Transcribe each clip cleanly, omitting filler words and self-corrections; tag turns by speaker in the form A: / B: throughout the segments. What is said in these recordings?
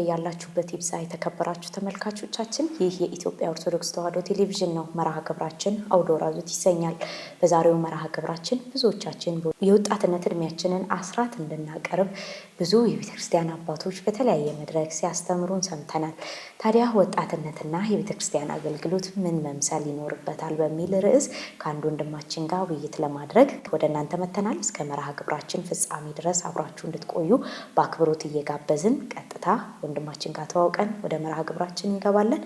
A: በያላችሁበት ይብዛ የተከበራችሁ ተመልካቾቻችን ይህ የኢትዮጵያ ኦርቶዶክስ ተዋሕዶ ቴሌቪዥን ነው። መርሃ ግብራችን አውደ ወራዙት ይሰኛል። በዛሬው መርሃ ግብራችን ብዙዎቻችን የወጣትነት እድሜያችንን አስራት እንድናቀርብ ብዙ የቤተክርስቲያን አባቶች በተለያየ መድረክ ሲያስተምሩን ሰምተናል። ታዲያ ወጣትነትና የቤተክርስቲያን አገልግሎት ምን መምሰል ይኖርበታል በሚል ርዕስ ከአንድ ወንድማችን ጋር ውይይት ለማድረግ ወደ እናንተ መተናል። እስከ መርሃ ግብራችን ፍጻሜ ድረስ አብራችሁ እንድትቆዩ በአክብሮት እየጋበዝን ቀጥታ ወንድማችን ጋር ተዋውቀን ወደ መርሃ ግብራችን እንገባለን።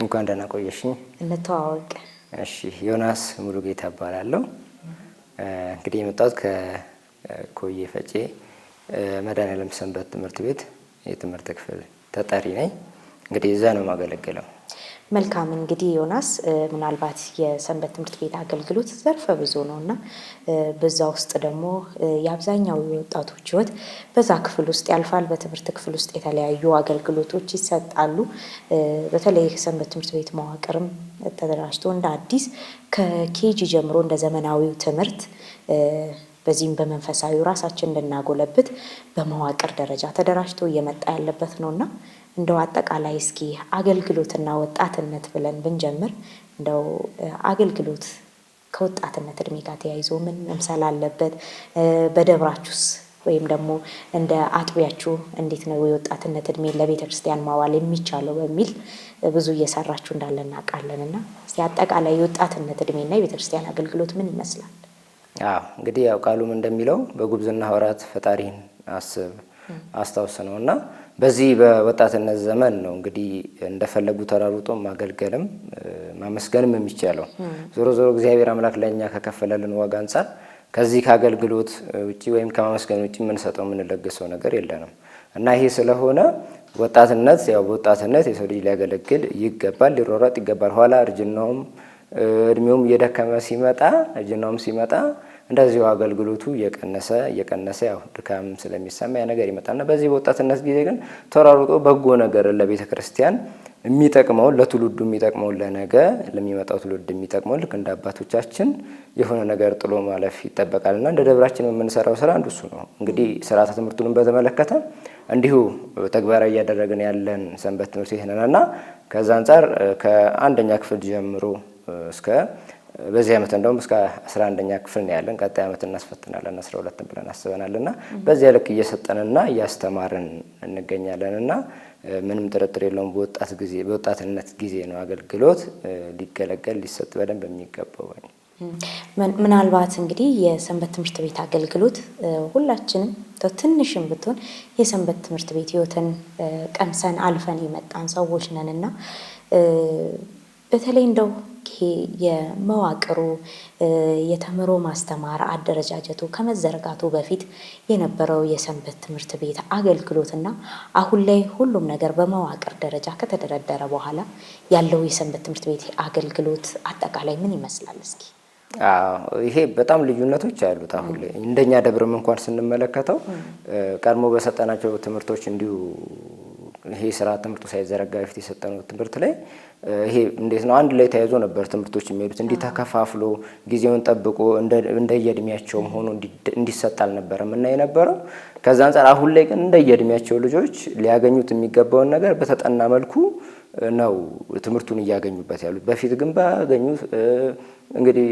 B: እንኳን ደህና ቆየሽ።
A: እንተዋወቅ።
B: እሺ፣ ዮናስ ሙሉጌታ እባላለሁ። እንግዲህ የመጣሁት ከኮዬ ፈጬ መድኃኔዓለም ሰንበት ትምህርት ቤት የትምህርት ክፍል ተጠሪ ነኝ። እንግዲህ እዛ ነው የማገለግለው።
A: መልካም። እንግዲህ ዮናስ ምናልባት የሰንበት ትምህርት ቤት አገልግሎት ዘርፈ ብዙ ነውና በዛ ውስጥ ደግሞ የአብዛኛው የወጣቶች ሕይወት በዛ ክፍል ውስጥ ያልፋል። በትምህርት ክፍል ውስጥ የተለያዩ አገልግሎቶች ይሰጣሉ። በተለይ የሰንበት ትምህርት ቤት መዋቅርም ተደራጅቶ እንደ አዲስ ከኬጂ ጀምሮ እንደ ዘመናዊው ትምህርት በዚህም በመንፈሳዊ ራሳችን እንድናጎለብት በመዋቅር ደረጃ ተደራጅቶ እየመጣ ያለበት ነውና እንደው አጠቃላይ እስኪ አገልግሎትና ወጣትነት ብለን ብንጀምር እንደው አገልግሎት ከወጣትነት እድሜ ጋር ተያይዞ ምን መምሰል አለበት? በደብራችሁስ ወይም ደግሞ እንደ አጥቢያችሁ እንዴት ነው የወጣትነት እድሜ ለቤተ ክርስቲያን ማዋል የሚቻለው በሚል ብዙ እየሰራችሁ እንዳለ እናውቃለንና እስኪ አጠቃላይ የወጣትነት እድሜና የቤተ ክርስቲያን አገልግሎት ምን ይመስላል?
B: እንግዲህ ያው ቃሉም እንደሚለው በጉብዝና ወራት ፈጣሪን አስብ አስታውስ ነውና በዚህ በወጣትነት ዘመን ነው እንግዲህ እንደፈለጉ ተራሩጦ ማገልገልም ማመስገንም የሚቻለው። ዞሮ ዞሮ እግዚአብሔር አምላክ ለኛ ከከፈለልን ዋጋ አንፃር ከዚህ ከአገልግሎት ውጪ ወይም ከማመስገን ውጪ የምንሰጠው የምንለግሰው ነገር የለንም እና ይሄ ስለሆነ ወጣትነት ያው በወጣትነት የሰው ልጅ ሊያገለግል ይገባል፣ ሊሮራጥ ይገባል። ኋላ እርጅናውም እድሜውም እየደከመ ሲመጣ እርጅናውም ሲመጣ እንደዚሁ አገልግሎቱ እየቀነሰ ያው ድካም ስለሚሰማ ያ ነገር ይመጣልና በዚህ በወጣትነት ጊዜ ግን ተራሩጦ በጎ ነገር ለቤተ ክርስቲያን የሚጠቅመውን ለትውልዱ የሚጠቅመውን ለነገ ለሚመጣው ትውልድ የሚጠቅመውን ልክ እንደ አባቶቻችን የሆነ ነገር ጥሎ ማለፍ ይጠበቃልና እንደ ደብራችን የምንሰራው ስራ አንዱ እሱ ነው። እንግዲህ ስርዓተ ትምህርቱንም በተመለከተ እንዲሁ ተግባራዊ እያደረግን ያለን ሰንበት ትምህርት ቤት ነንና ከዛ አንፃር ከአንደኛ ክፍል ጀምሮ እስከ በዚህ ዓመት እንደውም እስከ 11ኛ ክፍል ነው ያለን። ቀጣይ ዓመት እናስፈትናለን 12 ብለን አስበናልና በዚያ ልክ እየሰጠንና እያስተማርን እንገኛለንና ምንም ጥርጥር የለውም በወጣትነት ጊዜ ነው አገልግሎት ሊገለገል ሊሰጥ በደንብ የሚገባው።
A: ምናልባት እንግዲህ የሰንበት ትምህርት ቤት አገልግሎት ሁላችንም ትንሽም ብትሆን የሰንበት ትምህርት ቤት ህይወትን ቀምሰን አልፈን የመጣን ሰዎች ነንና በተለይ እንደው የመዋቅሩ የተምሮ ማስተማር አደረጃጀቱ ከመዘርጋቱ በፊት የነበረው የሰንበት ትምህርት ቤት አገልግሎትና አሁን ላይ ሁሉም ነገር በመዋቅር ደረጃ ከተደረደረ በኋላ ያለው የሰንበት ትምህርት ቤት አገልግሎት አጠቃላይ ምን ይመስላል? እስኪ
B: ይሄ በጣም ልዩነቶች አሉት። አሁን ላይ እንደኛ ደብርም እንኳን ስንመለከተው ቀድሞ በሰጠናቸው ትምህርቶች እንዲሁ ይሄ ስራ ትምህርቱ ሳይዘረጋ በፊት የሰጠነው ትምህርት ላይ ይሄ እንዴት ነው አንድ ላይ ተያይዞ ነበር ትምህርቶች የሚሄዱት እንዲህ ተከፋፍሎ ጊዜውን ጠብቆ እንደየእድሜያቸውም ሆኖ እንዲሰጥ አልነበረም እና የነበረው ከዛ አንፃር አሁን ላይ ግን እንደየእድሜያቸው ልጆች ሊያገኙት የሚገባውን ነገር በተጠና መልኩ ነው ትምህርቱን እያገኙበት ያሉት። በፊት ግን ባገኙት እንግዲህ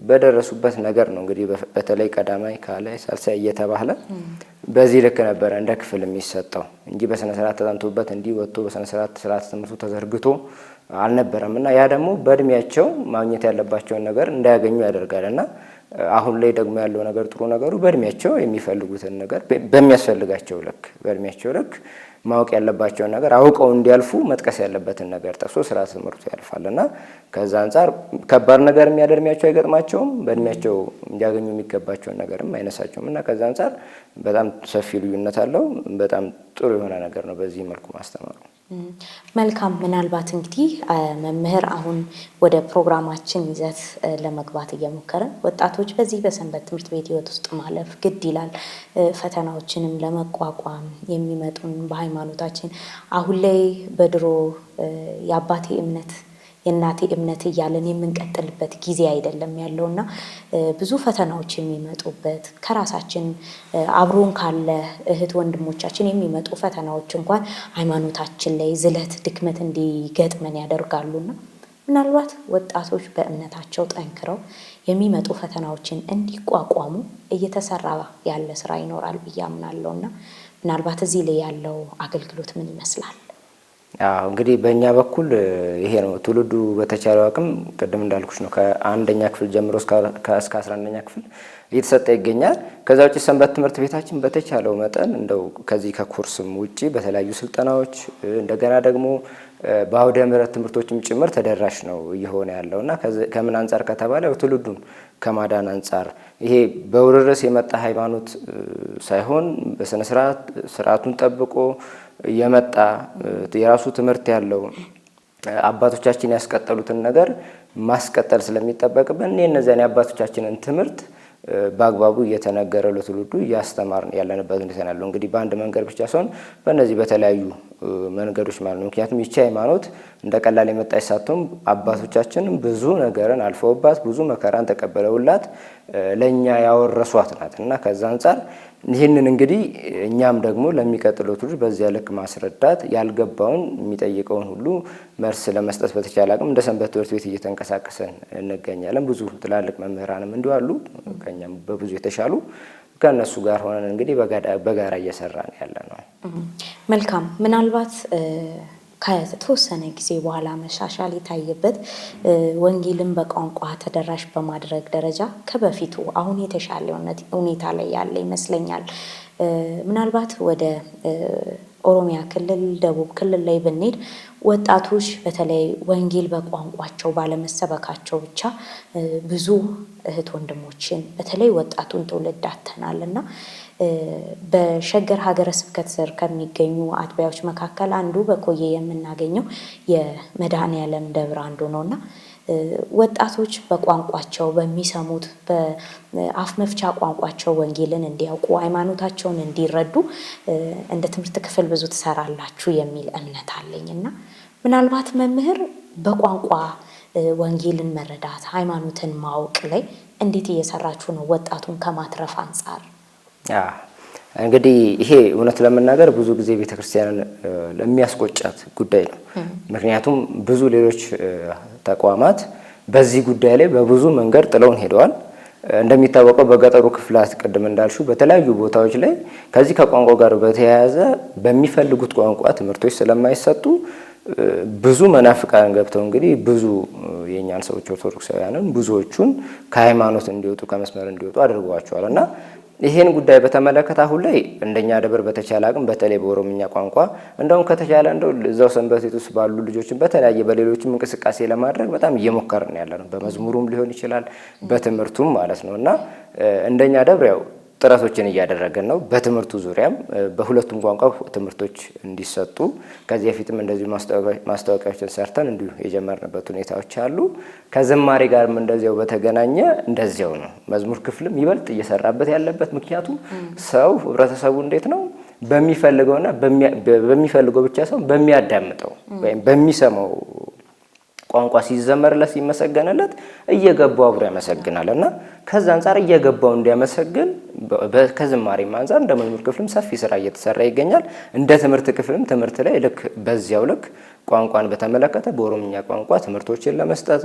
B: በደረሱበት ነገር ነው እንግዲህ በተለይ ቀዳማይ ካላይ ሳልሳይ እየተባለ በዚህ ልክ ነበር እንደ ክፍል የሚሰጠው እንጂ በስነ ስርዓት ተጠንቶበት እንዲህ ወጥቶ በስነ ስርዓት ትምህርቱ ተዘርግቶ አልነበረምና ያ ደግሞ በእድሜያቸው ማግኘት ያለባቸውን ነገር እንዳያገኙ ያደርጋልና አሁን ላይ ደግሞ ያለው ነገር ጥሩ ነገሩ በእድሜያቸው የሚፈልጉትን ነገር በሚያስፈልጋቸው ልክ በእድሜያቸው ልክ ማወቅ ያለባቸውን ነገር አውቀው እንዲያልፉ መጥቀስ ያለበትን ነገር ጠቅሶ ስርዓተ ትምህርቱ ያልፋልና ከዛ አንፃር ከባድ ነገር የሚያደርሚያቸው አይገጥማቸውም፣ በእድሜያቸው እንዲያገኙ የሚገባቸውን ነገርም አይነሳቸውም እና ከዛ አንፃር በጣም ሰፊ ልዩነት አለው። በጣም ጥሩ የሆነ ነገር ነው በዚህ መልኩ ማስተማሩ።
A: መልካም። ምናልባት እንግዲህ መምህር አሁን ወደ ፕሮግራማችን ይዘት ለመግባት እየሞከረን ወጣቶች በዚህ በሰንበት ትምህርት ቤት ህይወት ውስጥ ማለፍ ግድ ይላል። ፈተናዎችንም ለመቋቋም የሚመጡን በሃይማኖታችን አሁን ላይ በድሮ የአባቴ እምነት የእናቴ እምነት እያለን የምንቀጥልበት ጊዜ አይደለም ያለውና ብዙ ፈተናዎች የሚመጡበት ከራሳችን አብሮን ካለ እህት ወንድሞቻችን የሚመጡ ፈተናዎች እንኳን ሃይማኖታችን ላይ ዝለት ድክመት እንዲገጥመን ያደርጋሉና ምናልባት ወጣቶች በእምነታቸው ጠንክረው የሚመጡ ፈተናዎችን እንዲቋቋሙ እየተሰራ ያለ ስራ ይኖራል ብዬ አምናለሁና ምናልባት እዚህ ላይ ያለው አገልግሎት ምን ይመስላል?
B: እንግዲህ በእኛ በኩል ይሄ ነው። ትውልዱ በተቻለው አቅም ቅድም እንዳልኩሽ ነው ከአንደኛ ክፍል ጀምሮ እስከ 11ኛ ክፍል እየተሰጠ ይገኛል። ከዛ ውጭ ሰንበት ትምህርት ቤታችን በተቻለው መጠን እንደው ከዚህ ከኮርስም ውጪ በተለያዩ ስልጠናዎች እንደገና ደግሞ በአውደ ምሕረት ትምህርቶችም ጭምር ተደራሽ ነው እየሆነ ያለውና ከምን አንጻር ከተባለ ትውልዱን ከማዳን አንጻር ይሄ በውርርስ የመጣ ሃይማኖት ሳይሆን በስነ ስርዓቱን ጠብቆ የመጣ የራሱ ትምህርት ያለው አባቶቻችን ያስቀጠሉትን ነገር ማስቀጠል ስለሚጠበቅብን እነዚያን የአባቶቻችንን ትምህርት በአግባቡ እየተነገረ ለትውልዱ እያስተማርን ያለንበት ሁኔታ ያለው እንግዲህ በአንድ መንገድ ብቻ ሳይሆን በእነዚህ በተለያዩ መንገዶች ማለት ነው። ምክንያቱም ይቺ ሃይማኖት እንደ ቀላል የመጣች ሳትሆን አባቶቻችን ብዙ ነገርን አልፈውባት ብዙ መከራን ተቀበለውላት ለኛ ያወረሷት ናት እና ከዛ አንፃር ይህንን እንግዲህ እኛም ደግሞ ለሚቀጥለው ትውልድ በዚያ ልክ ማስረዳት ያልገባውን የሚጠይቀውን ሁሉ መልስ ለመስጠት በተቻለ አቅም እንደ ሰንበት ትምህርት ቤት እየተንቀሳቀሰን እንገኛለን። ብዙ ትላልቅ መምህራንም እንዲሁ አሉ ከኛም በብዙ የተሻሉ ከነሱ ጋር ሆነን እንግዲህ በጋራ እየሰራን ያለ ነው።
A: መልካም። ምናልባት ከተወሰነ ጊዜ በኋላ መሻሻል የታየበት ወንጌልን በቋንቋ ተደራሽ በማድረግ ደረጃ ከበፊቱ አሁን የተሻለ ሁኔታ ላይ ያለ ይመስለኛል። ምናልባት ወደ ኦሮሚያ ክልል፣ ደቡብ ክልል ላይ ብንሄድ ወጣቶች በተለይ ወንጌል በቋንቋቸው ባለመሰበካቸው ብቻ ብዙ እህት ወንድሞችን በተለይ ወጣቱን ትውልድ አጥተናልና በሸገር ሀገረ ስብከት ስር ከሚገኙ አጥቢያዎች መካከል አንዱ በኮዬ የምናገኘው የመድኃኔዓለም ደብር አንዱ ነውና ወጣቶች በቋንቋቸው በሚሰሙት በአፍ መፍቻ ቋንቋቸው ወንጌልን እንዲያውቁ ሃይማኖታቸውን እንዲረዱ እንደ ትምህርት ክፍል ብዙ ትሰራላችሁ የሚል እምነት አለኝና ምናልባት መምህር በቋንቋ ወንጌልን መረዳት ሃይማኖትን ማወቅ ላይ እንዴት እየሰራችሁ ነው ወጣቱን ከማትረፍ አንጻር?
B: እንግዲህ ይሄ እውነት ለመናገር ብዙ ጊዜ ቤተክርስቲያንን ለሚያስቆጫት ጉዳይ ነው። ምክንያቱም ብዙ ሌሎች ተቋማት በዚህ ጉዳይ ላይ በብዙ መንገድ ጥለውን ሄደዋል። እንደሚታወቀው በገጠሩ ክፍላት ቅድም እንዳልሽው በተለያዩ ቦታዎች ላይ ከዚህ ከቋንቋ ጋር በተያያዘ በሚፈልጉት ቋንቋ ትምህርቶች ስለማይሰጡ ብዙ መናፍቃን ገብተው እንግዲህ ብዙ የኛን ሰዎች ኦርቶዶክሳውያንን ብዙዎቹን ከሃይማኖት እንዲወጡ ከመስመር እንዲወጡ አድርገዋቸዋል እና ይሄን ጉዳይ በተመለከተ አሁን ላይ እንደኛ ደብር በተቻለ አቅም በተለይ በኦሮምኛ ቋንቋ እንደውም ከተቻለ እንደው እዛው ሰንበት ቤት ውስጥ ባሉ ልጆችን በተለያየ በሌሎችም እንቅስቃሴ ለማድረግ በጣም እየሞከርን ያለነው በመዝሙሩም ሊሆን ይችላል በትምህርቱም ማለት ነው እና እንደኛ ደብር ያው ጥረቶችን እያደረገን ነው። በትምህርቱ ዙሪያም በሁለቱም ቋንቋ ትምህርቶች እንዲሰጡ ከዚህ በፊትም እንደዚህ ማስታወቂያዎችን ሰርተን እንዲሁ የጀመርንበት ሁኔታዎች አሉ። ከዝማሬ ጋርም እንደዚያው በተገናኘ እንደዚያው ነው። መዝሙር ክፍልም ይበልጥ እየሰራበት ያለበት ምክንያቱም ሰው ህብረተሰቡ እንዴት ነው በሚፈልገውና በሚፈልገው ብቻ ሳይሆን በሚያዳምጠው ወይም በሚሰማው ቋንቋ ሲዘመርለት ሲመሰገንለት እየገባው አብሮ ያመሰግናል እና ከዛ አንፃር እየገባው እንዲያመሰግን ከዝማሬም አንፃር እንደ መዝሙር ክፍልም ሰፊ ስራ እየተሰራ ይገኛል። እንደ ትምህርት ክፍልም ትምህርት ላይ ልክ በዚያው ልክ ቋንቋን በተመለከተ በኦሮምኛ ቋንቋ ትምህርቶችን ለመስጠት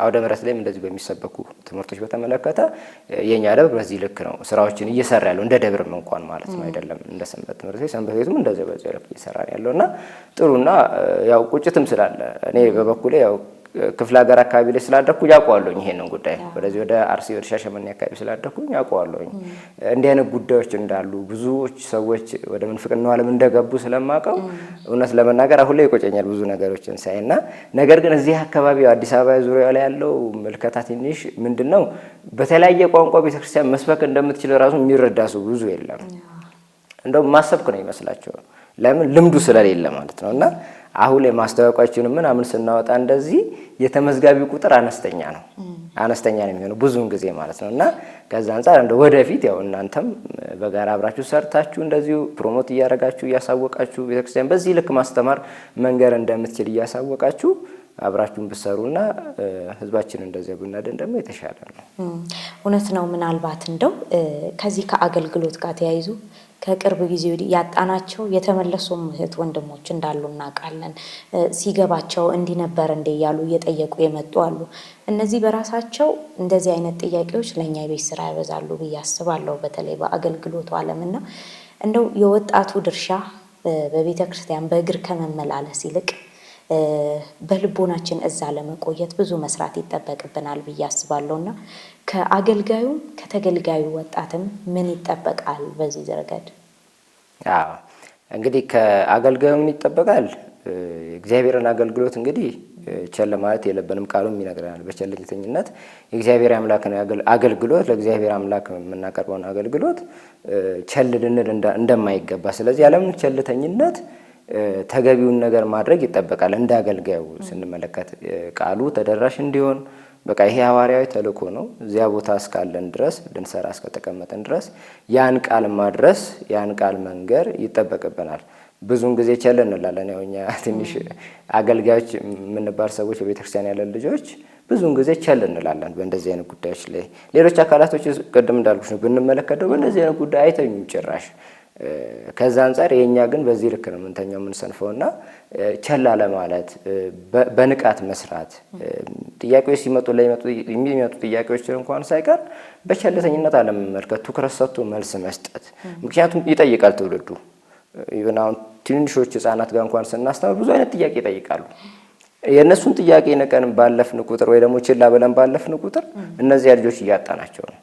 B: አውደ ምሕረት ላይም እንደዚህ በሚሰበኩ ትምህርቶች በተመለከተ የኛ ደብር በዚህ ልክ ነው ስራዎችን እየሰራ ያለው እንደ ደብርም እንኳን ማለት ነው አይደለም እንደ ሰንበት ትምህርት ቤት ሰንበት ቤቱም እንደዚህ በዚህ ልክ እየሰራ ያለውና ጥሩና ያው ቁጭትም ስላለ እኔ በበኩሌ ያው ክፍለ ሀገር አካባቢ ላይ ስላደኩኝ ያውቀዋለሁኝ ይሄንን ጉዳይ። ወደዚህ ወደ አርሲ ወደ ሻሸመኔ አካባቢ ስላደኩኝ ያውቀዋለሁኝ እንዲህ አይነት ጉዳዮች እንዳሉ ብዙዎች ሰዎች ወደ ምንፍቅናው ዓለም እንደገቡ ስለማውቀው እውነት ለመናገር አሁን ላይ ይቆጨኛል ብዙ ነገሮችን ሳይና። ነገር ግን እዚህ አካባቢ አዲስ አበባ ዙሪያ ላይ ያለው ምልከታ ትንሽ ምንድነው በተለያየ ቋንቋ ቤተክርስቲያን መስበክ እንደምትችል ራሱ የሚረዳ ሰው ብዙ የለም። እንደው ማሰብክ ነው ይመስላቸው ለምን ልምዱ ስለሌለ ማለት ነውና አሁን ላይ ማስተዋወቂያችንን ምናምን ስናወጣ እንደዚህ የተመዝጋቢው ቁጥር አነስተኛ ነው የሚሆነው ብዙውን ጊዜ ማለት ነውና ከዛ አንፃር እንደ ወደፊት ያው እናንተም በጋራ አብራችሁ ሰርታችሁ እንደዚሁ ፕሮሞት እያረጋችሁ እያሳወቃችሁ ቤተክርስቲያን በዚህ ልክ ማስተማር መንገር እንደምትችል እያሳወቃችሁ አብራችሁን ብትሰሩና ህዝባችን እንደዚህ ብናደን ደግሞ የተሻለ ነው።
A: እውነት ነው። ምናልባት እንደው ከዚህ ከአገልግሎት ጋር ተያይዞ ከቅርብ ጊዜ ወዲህ ያጣናቸው የተመለሱ እህት ወንድሞች እንዳሉ እናውቃለን። ሲገባቸው እንዲህ ነበር እንደ ያሉ እየጠየቁ የመጡ አሉ። እነዚህ በራሳቸው እንደዚህ አይነት ጥያቄዎች ለኛ የቤት ስራ ያበዛሉ ብዬ አስባለሁ። በተለይ በአገልግሎቱ ዓለምና እንደው የወጣቱ ድርሻ በቤተ ክርስቲያን በእግር ከመመላለስ ይልቅ በልቦናችን እዛ ለመቆየት ብዙ መስራት ይጠበቅብናል ብዬ አስባለሁና ከአገልጋዩም ከተገልጋዩ ወጣትም ምን ይጠበቃል በዚህ ረገድ?
B: እንግዲህ ከአገልጋዩ ምን ይጠበቃል? እግዚአብሔርን አገልግሎት እንግዲህ ቸል ማለት የለብንም። ቃሉም ይነግረናል በቸልተኝነት የእግዚአብሔር አምላክን አገልግሎት ለእግዚአብሔር አምላክ የምናቀርበውን አገልግሎት ቸል ልንል እንደማይገባ፣ ስለዚህ ያለምን ቸልተኝነት ተገቢውን ነገር ማድረግ ይጠበቃል። እንደ አገልጋዩ ስንመለከት ቃሉ ተደራሽ እንዲሆን በቃ ይሄ ሐዋርያዊ ተልእኮ ነው። እዚያ ቦታ እስካለን ድረስ ልንሰራ እስከተቀመጠን ድረስ ያን ቃል ማድረስ ያን ቃል መንገር ይጠበቅብናል። ብዙውን ጊዜ ቸል እንላለን። ያው እኛ ትንሽ አገልጋዮች የምንባል ሰዎች በቤተክርስቲያን ያለን ልጆች ብዙውን ጊዜ ቸል እንላለን በእንደዚህ አይነት ጉዳዮች ላይ። ሌሎች አካላቶች ቅድም እንዳልኩሽ ነው ብንመለከተው በእንደዚህ አይነት ጉዳይ አይተኙም ጭራሽ። ከዛ አንፃር የኛ ግን በዚህ ልክ ነው ምንተኛው የምንሰንፈውና ቸል አለ ማለት በንቃት መስራት ጥያቄዎች ሲመጡ የሚመጡ ጥያቄዎችን እንኳን ሳይቀር በቸልተኝነት አለመመልከት ትኩረት ሰጥቶ መልስ መስጠት። ምክንያቱም ይጠይቃል ትውልዱ። ይብናው ትንንሾች ህፃናት ጋር እንኳን ስናስተምር ብዙ አይነት ጥያቄ ይጠይቃሉ። የእነሱን ጥያቄ ነቀን ባለፍን ቁጥር ወይ ደግሞ ችላ ብለን ባለፍን ቁጥር እነዚያ ልጆች እያጣናቸው ነው።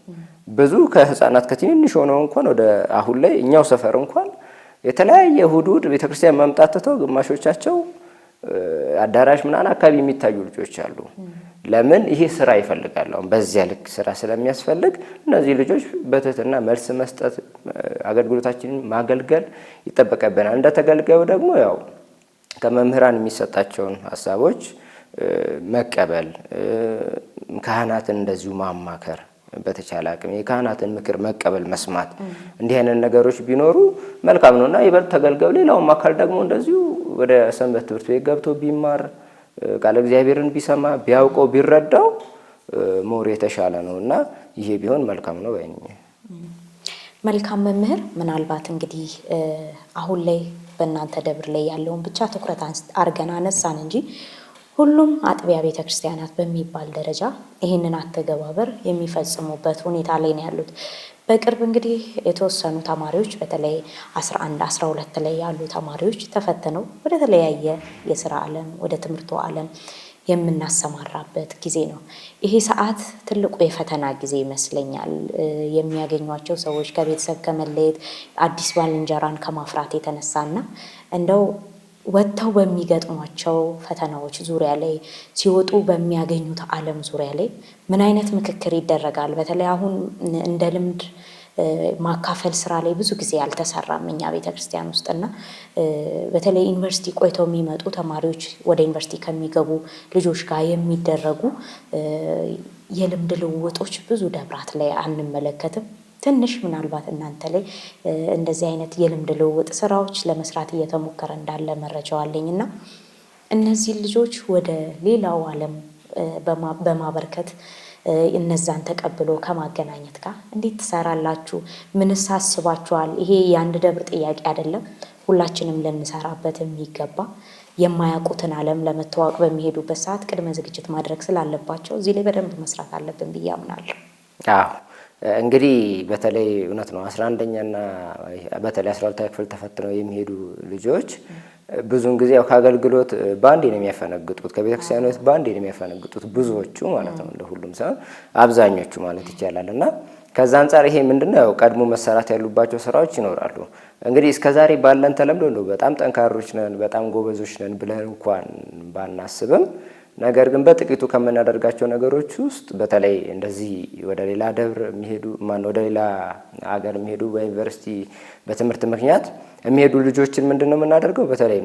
B: ብዙ ከህፃናት ከትንንሽ ሆነው እንኳን ወደ አሁን ላይ እኛው ሰፈር እንኳን የተለያየ እሑድ ቤተክርስቲያን መምጣት ትተው ግማሾቻቸው አዳራሽ ምናምን አካባቢ የሚታዩ ልጆች አሉ። ለምን? ይሄ ስራ ይፈልጋል። አሁን በዚያ ልክ ስራ ስለሚያስፈልግ እነዚህ ልጆች በትህትና መልስ መስጠት አገልግሎታችንን ማገልገል ይጠበቀብናል። እንደ ተገልጋዩ ደግሞ ያው ከመምህራን የሚሰጣቸውን ሀሳቦች መቀበል፣ ካህናትን እንደዚሁ ማማከር፣ በተቻለ አቅም የካህናትን ምክር መቀበል መስማት፣ እንዲህ አይነት ነገሮች ቢኖሩ መልካም ነውና ይበልጥ ተገልጋዩ ሌላውም አካል ደግሞ እንደዚሁ ወደ ሰንበት ትምህርት ቤት ገብቶ ቢማር ቃለ እግዚአብሔርን ቢሰማ ቢያውቀው ቢረዳው ሞር የተሻለ ነውና ይሄ ቢሆን መልካም ነው ባይነኝ።
A: መልካም መምህር፣ ምናልባት እንግዲህ አሁን ላይ በእናንተ ደብር ላይ ያለውን ብቻ ትኩረት አድርገን አነሳን እንጂ ሁሉም አጥቢያ ቤተክርስቲያናት በሚባል ደረጃ ይህንን አተገባበር የሚፈጽሙበት ሁኔታ ላይ ነው ያሉት። በቅርብ እንግዲህ የተወሰኑ ተማሪዎች በተለይ 11 12 ላይ ያሉ ተማሪዎች ተፈተነው ወደ ተለያየ የስራ ዓለም ወደ ትምህርቱ ዓለም የምናሰማራበት ጊዜ ነው። ይሄ ሰዓት ትልቁ የፈተና ጊዜ ይመስለኛል። የሚያገኟቸው ሰዎች ከቤተሰብ ከመለየት አዲስ ባልንጀራን ከማፍራት የተነሳና እንደው ወጥተው በሚገጥሟቸው ፈተናዎች ዙሪያ ላይ ሲወጡ በሚያገኙት ዓለም ዙሪያ ላይ ምን አይነት ምክክር ይደረጋል? በተለይ አሁን እንደ ልምድ ማካፈል ስራ ላይ ብዙ ጊዜ አልተሰራም እኛ ቤተክርስቲያን ውስጥና በተለይ ዩኒቨርሲቲ ቆይተው የሚመጡ ተማሪዎች ወደ ዩኒቨርሲቲ ከሚገቡ ልጆች ጋር የሚደረጉ የልምድ ልውውጦች ብዙ ደብራት ላይ አንመለከትም። ትንሽ ምናልባት እናንተ ላይ እንደዚህ አይነት የልምድ ልውውጥ ስራዎች ለመስራት እየተሞከረ እንዳለ መረጃው አለኝና እነዚህ ልጆች ወደ ሌላው ዓለም በማበርከት እነዛን ተቀብሎ ከማገናኘት ጋር እንዴት ትሰራላችሁ? ምንስ አስባችኋል? ይሄ የአንድ ደብር ጥያቄ አይደለም። ሁላችንም ልንሰራበት የሚገባ የማያውቁትን ዓለም ለመተዋወቅ በሚሄዱበት ሰዓት ቅድመ ዝግጅት ማድረግ ስላለባቸው እዚህ ላይ በደንብ መስራት አለብን ብዬ አምናለሁ።
B: አዎ እንግዲህ በተለይ እውነት ነው 11ኛና በተለይ 12ኛ ክፍል ተፈትነው የሚሄዱ ልጆች ብዙውን ጊዜ ያው ከአገልግሎት ባንዴ ነው የሚያፈነግጡት፣ ከቤተክርስቲያኖች ባንዴ ነው የሚያፈነግጡት ብዙዎቹ ማለት ነው፣ ለሁሉም ሳይሆን አብዛኞቹ ማለት ይቻላል። እና ከዛ አንጻር ይሄ ምንድነው ያው ቀድሞ መሰራት ያሉባቸው ስራዎች ይኖራሉ። እንግዲህ እስከዛሬ ባለን ተለምዶ ነው በጣም ጠንካሮች ነን በጣም ጎበዞች ነን ብለን እንኳን ባናስብም ነገር ግን በጥቂቱ ከምናደርጋቸው ነገሮች ውስጥ በተለይ እንደዚህ ወደ ሌላ ደብር የሚሄዱ ወደ ሌላ ሀገር የሚሄዱ በዩኒቨርሲቲ በትምህርት ምክንያት የሚሄዱ ልጆችን ምንድነው የምናደርገው? በተለይ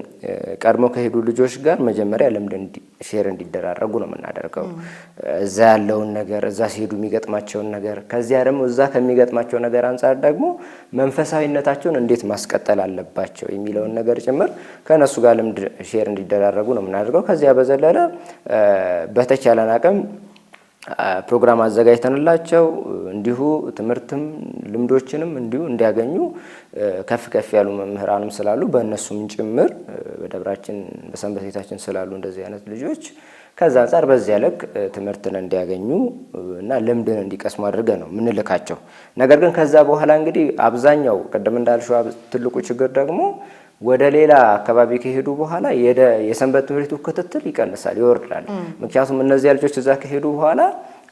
B: ቀድሞ ከሄዱ ልጆች ጋር መጀመሪያ ልምድ ሼር እንዲደራረጉ ነው የምናደርገው። እዛ ያለውን ነገር እዛ ሲሄዱ የሚገጥማቸውን ነገር ከዚያ ደግሞ እዛ ከሚገጥማቸው ነገር አንጻር ደግሞ መንፈሳዊነታቸውን እንዴት ማስቀጠል አለባቸው የሚለውን ነገር ጭምር ከነሱ ጋር ልምድ ሼር እንዲደራረጉ ነው የምናደርገው። ከዚያ በዘለለ በተቻለን አቅም ፕሮግራም አዘጋጅተንላቸው እንዲሁ ትምህርትም ልምዶችንም እንዲሁ እንዲያገኙ ከፍ ያሉ መምህራንም ስላሉ በእነሱም ጭምር በደብራችን በሰንበት ቤታችን ስላሉ እንደዚህ አይነት ልጆች ከዛ አንፃር በዚያ ልክ ትምህርትን እንዲያገኙ እና ልምድን እንዲቀስሙ አድርገን ነው ምንልካቸው። ነገር ግን ከዛ በኋላ እንግዲህ አብዛኛው ቀደም እንዳልሽው ትልቁ ችግር ደግሞ ወደ ሌላ አካባቢ ከሄዱ በኋላ የሰንበት ትምህርቱ ክትትል ይቀንሳል፣ ይወርዳል። ምክንያቱም እነዚህ ልጆች እዛ ከሄዱ በኋላ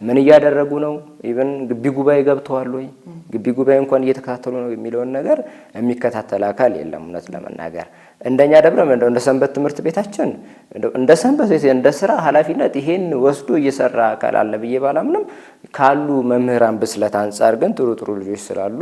B: ምን እያደረጉ ነው? ኢቭን ግቢ ጉባኤ ገብተዋል ወይ? ግቢ ጉባኤ እንኳን እየተከታተሉ ነው የሚለውን ነገር የሚከታተል አካል የለም። እውነት ለመናገር እንደኛ ደብረ እንደ ሰንበት ትምህርት ቤታችን እንደ ሰንበት ቤት እንደ ስራ ኃላፊነት ይሄን ወስዶ እየሰራ አካል አለ ብዬ ባላምንም ካሉ መምህራን ብስለት አንጻር ግን ጥሩ ልጆች ስላሉ